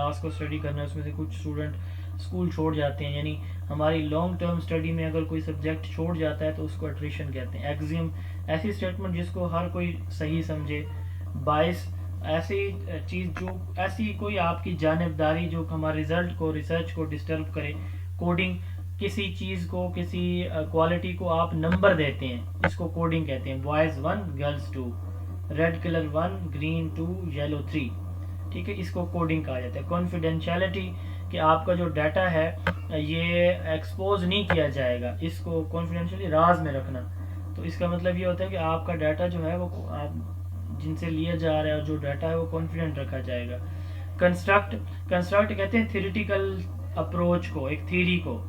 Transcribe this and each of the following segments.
Class को study करना है, उसमें से कुछ स्टूडेंट स्कूल छोड़ जाते हैं, यानी हमारी लॉन्ग टर्म स्टडी में अगर कोई सब्जेक्ट छोड़ जाता है तो उसको अट्रिशन कहते हैं। एक्सियम ऐसी स्टेटमेंट जिसको हर कोई सही समझे। बाइस ऐसी चीज़ जो ऐसी कोई आपकी जानिबदारी जो हमारे रिजल्ट को रिसर्च को डिस्टर्ब करे। कोडिंग किसी चीज़ को किसी क्वालिटी को आप नंबर देते हैं, इसको कोडिंग कहते हैं। Boys 1 girls 2, red colour 1 green 2 yellow 3, ठीक है, इसको कोडिंग कहा जाता है। कॉन्फिडेंशियलिटी कि आपका जो डाटा है ये एक्सपोज नहीं किया जाएगा, इसको कॉन्फिडेंशियली राज में रखना। तो इसका मतलब ये होता है कि आपका डाटा जो है वो आप जिनसे लिया जा रहा है और जो डाटा है वो कॉन्फिडेंट रखा जाएगा। कंस्ट्रक्ट कंस्ट्रक्ट कहते हैं थ्योरेटिकल अप्रोच को, एक थ्योरी को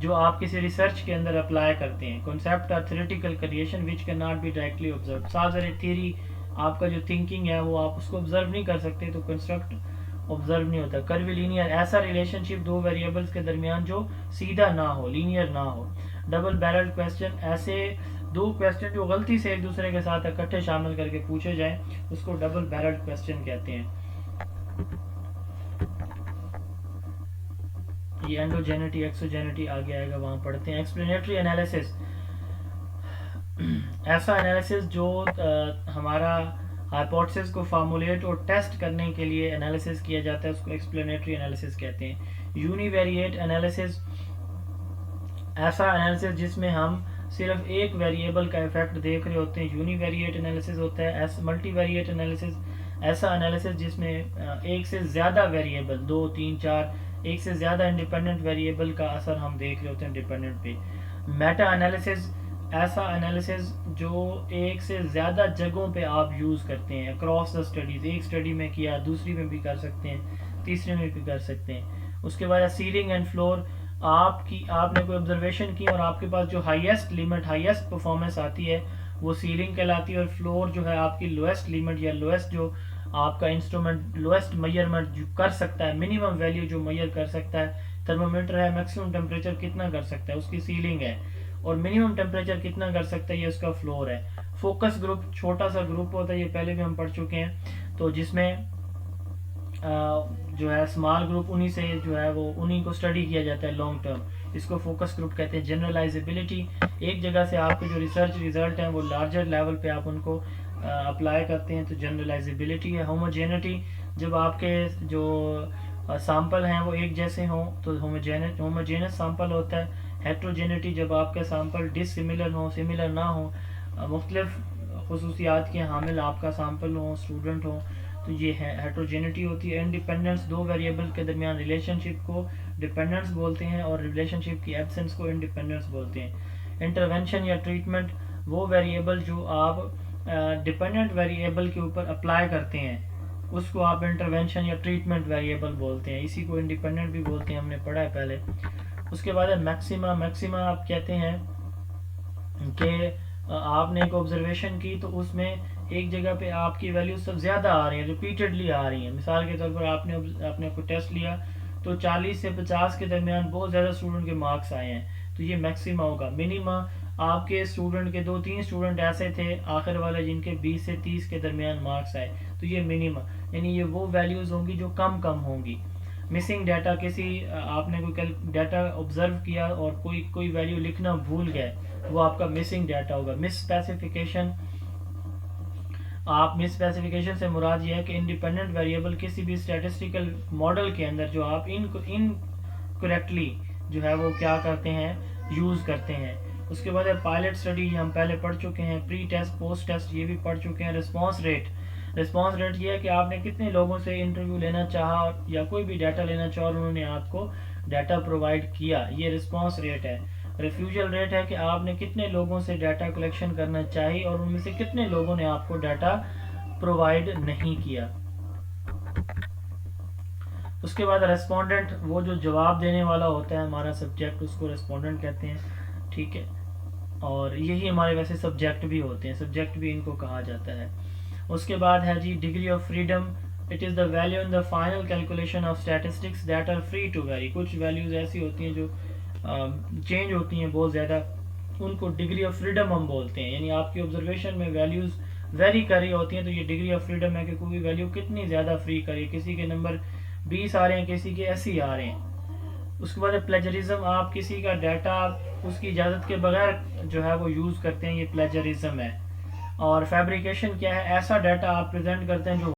जो आप किसी रिसर्च के अंदर अप्लाई करते हैं। Concept are theoretical creation which can not be directly observe. साथ साथ थ्योरी आपका जो थिंकिंग है वो आप उसको ऑब्जर्व नहीं कर सकते, तो कंस्ट्रक्ट ऑब्जर्व नहीं होता। कर्विलीनियर ऐसा रिलेशनशिप दो वेरिएबल्स के दरमियान जो सीधा ना हो, लीनियर ना हो। डबल बैरल क्वेश्चन ऐसे दो क्वेश्चन जो गलती से एक दूसरे के साथ इकट्ठे शामिल करके पूछे जाएं, उसको डबल बैरल क्वेश्चन कहते हैं। ये एंडोजेनिटी एक्सोजेनिटी आगे आएगा, वहां पढ़ते हैं। एक्सप्लेनेटरी एनालिसिस ऐसा एनालिसिस जो हमारा हाइपोथेसिस को फार्मुलेट और टेस्ट करने के लिए एनालिसिस किया जाता है, उसको एक्सप्लेनेटरी एनालिसिस कहते हैं। यूनिवेरिएट एनालिसिस ऐसा एनालिसिस जिसमें हम सिर्फ एक वेरिएबल का इफेक्ट देख रहे होते हैं, यूनिवेरिएट एनालिसिस होता है। मल्टीवेरिएट एनालिसिस ऐसा एनालिसिस जिसमें एक से ज़्यादा वेरिएबल, 2 3 4 एक से ज़्यादा इंडिपेंडेंट वेरिएबल का असर हम देख रहे होते हैं डिपेंडेंट पे। मेटा एनालिसिस ऐसा एनालिसिस जो एक से ज़्यादा जगहों पे आप यूज़ करते हैं अक्रॉस द स्टडीज़, एक स्टडी में किया दूसरी में भी कर सकते हैं, तीसरे में भी कर सकते हैं। उसके बाद सीलिंग एंड फ्लोर, आपने कोई ऑब्जर्वेशन की और आपके पास जो हाईएस्ट लिमिट हाईएस्ट परफॉर्मेंस आती है वो सीलिंग कहलाती है, और फ्लोर जो है आपकी लोएस्ट लिमिट या लोएस्ट जो आपका इंस्ट्रूमेंट लोएस्ट मेजरमेंट जो कर सकता है, मिनिमम वैल्यू जो मेजर कर सकता है। थर्मोमीटर है, मैक्सिमम टेम्परेचर कितना कर सकता है उसकी सीलिंग है, और मिनिमम टेम्परेचर कितना कर सकता है ये उसका फ्लोर है। फोकस ग्रुप छोटा सा ग्रुप होता है, ये पहले भी हम पढ़ चुके हैं, तो जिसमें जो है स्मॉल ग्रुप उन्हीं से जो है वो उन्हीं को स्टडी किया जाता है लॉन्ग टर्म, इसको फोकस ग्रुप कहते हैं। जनरलाइजेबिलिटी एक जगह से आपके जो रिसर्च रिजल्ट हैं वो लार्जर लेवल पे आप उनको अप्लाई करते हैं, तो जनरलाइजेबिलिटी है। होमोजेनिटी जब आपके जो सैंपल हैं वो एक जैसे हों तो होमोजेनस सैंपल होता है। हेट्रोजेनिटी जब आपके सैंपल डिसिमिलर हो, सिमिलर ना हो, मुख्तलिफ खसूसियात के हामिल आपका सैंपल हो, स्टूडेंट हो, तो ये है हेट्रोजेनिटी होती है। इंडिपेंडेंस दो वेरिएबल के दरमियान रिलेशनशिप को डिपेंडेंस बोलते हैं और रिलेशनशिप की एब्सेंस को इंडिपेंडेंस बोलते हैं। इंटरवेंशन या ट्रीटमेंट वो वेरिएबल जो आप डिपेंडेंट वेरिएबल के ऊपर अप्लाई करते हैं उसको आप इंटरवेंशन या ट्रीटमेंट वेरिएबल बोलते हैं, इसी को इंडिपेंडेंट भी बोलते हैं, हमने पढ़ा है पहले। उसके बाद है मैक्सिमा। मैक्सिमा आप कहते हैं कि आपने एक ऑब्जर्वेशन की तो उसमें एक जगह पे आपकी वैल्यू सब ज़्यादा आ रही है, रिपीटेडली आ रही है। मिसाल के तौर पर आपने कोई टेस्ट लिया तो 40 से 50 के दरमियान बहुत ज़्यादा स्टूडेंट के मार्क्स आए हैं, तो ये मैक्सिमा होगा। मिनिमा आपके स्टूडेंट के 2-3 स्टूडेंट ऐसे थे आखिर वाले जिनके 20 से 30 के दरमियान मार्क्स आए, तो ये मिनिमा, यानी ये वो वैल्यूज़ होंगी जो कम कम होंगी। मिसिंग डाटा, किसी आपने कोई डाटा ऑब्जर्व किया और कोई वैल्यू लिखना भूल गए, वो आपका मिसिंग डाटा होगा। मिस स्पेसिफिकेशन से मुराद ये है कि इंडिपेंडेंट वेरिएबल किसी भी स्टैटिस्टिकल मॉडल के अंदर जो आप इनकरेक्टली जो है वो क्या करते हैं, यूज़ करते हैं। उसके बाद पायलट स्टडी हम पहले पढ़ चुके हैं, प्री टेस्ट पोस्ट टेस्ट ये भी पढ़ चुके हैं। रिस्पॉन्स रेट ये है कि आपने कितने लोगों से इंटरव्यू लेना चाहा या कोई भी डाटा लेना चाहा और उन्होंने आपको डाटा प्रोवाइड किया, ये रिस्पॉन्स रेट है। रिफ्यूजल रेट है कि आपने कितने लोगों से डाटा कलेक्शन करना चाहिए और उनमें से कितने लोगों ने आपको डाटा प्रोवाइड नहीं किया। उसके बाद रेस्पोंडेंट, वो जो जवाब देने वाला होता है हमारा सब्जेक्ट, उसको रेस्पोंडेंट कहते हैं, ठीक है। और यही हमारे वैसे सब्जेक्ट भी होते हैं, सब्जेक्ट भी इनको कहा जाता है। उसके बाद है जी degree of freedom. It is the value in the final calculation of statistics that are free to vary. कुछ वैल्यूज ऐसी होती हैं जो चेंज होती हैं बहुत ज़्यादा, उनको डिग्री ऑफ फ्रीडम हम बोलते हैं। यानी आपकी ऑब्जर्वेशन में वैल्यूज़ वेरी कर रही होती हैं, तो ये डिग्री ऑफ फ्रीडम है कि कोई वैल्यू कितनी ज़्यादा फ्री करे। किसी के नंबर 20 आ रहे हैं, किसी के 80 आ रहे हैं। उसके बाद प्लेजरिज्म, आप किसी का डाटा उसकी इजाज़त के बगैर जो है वो यूज़ करते हैं, ये प्लेजरिज्म है। और फैब्रिकेशन क्या है, ऐसा डाटा आप प्रेजेंट करते हैं जो